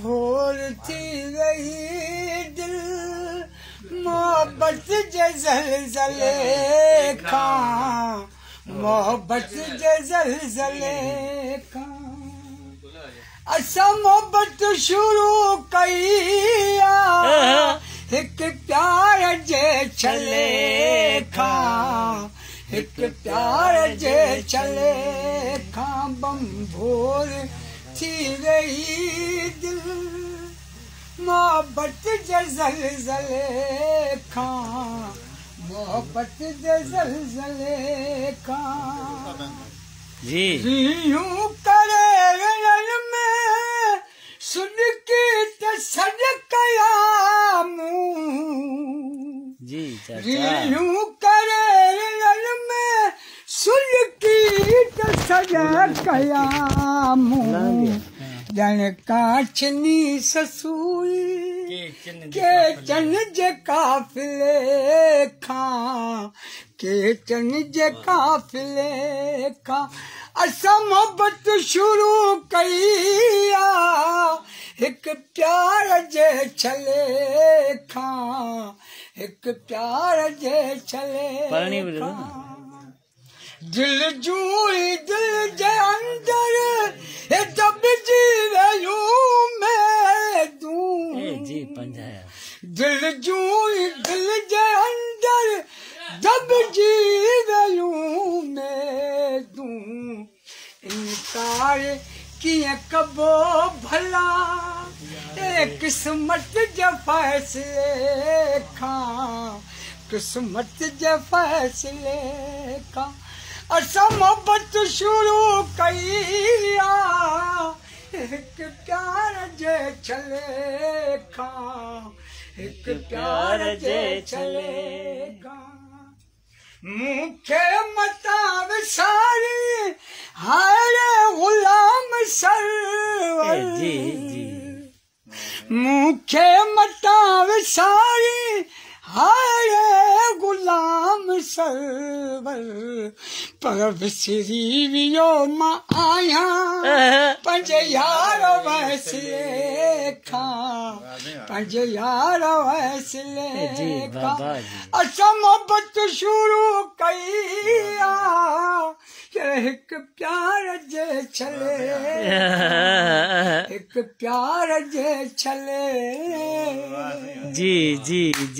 भोर थी रही दिल मोहब्बत जे ज़लज़ले खां, मोहब्बत जे ज़लज़ले खां। असां मोहब्बत शुरू कई हिक प्यार जे छले खां, हिक प्यार जे छले खां। बम भोर थी रही दिल मोहब्बत जे ज़लज़ले खां, मोहब्बत जे ज़लज़ले खां। जी यूं करे रन में सुडकी त सॾ कया मूं, जी चाचा यूं करे रन में सुडकी त सॾ कया मूं। ॼण कांचनी ससूई के चन जे काफ़िले खां, के चन जे काफ़िले खां। असां मोहब्बत शुरू कई हिक प्यार जे छले खां, हिक प्यार जे छले खां। दिल जूं दिल जे अंदर दबजी वियूं मैदूं, दिल जूं दिल जे अंदर दबजी वियूं मैदूं। इनकार कीअं कबो भला किस्मत जे फ़ैसिले खां, किस्मत जे फ़ैसिले खां। असां मोहब्बत शुरू कई हिक प्यार जे छले खां, हिक प्यार जे छले खां। मूंखे मता विसारी हाय ग़ुलाम सरवर, मूंखे मता विसारी हाय ग़ुलाम सरवर। पर विसरी वियो मां आहियां पंहिंजे यार वसिले खां, पंहिंजे यार वसिले खां। असां मोहब्बत शुरू कई हिक प्यार जे छले, हिक प्यार जे छले। जी जी जी।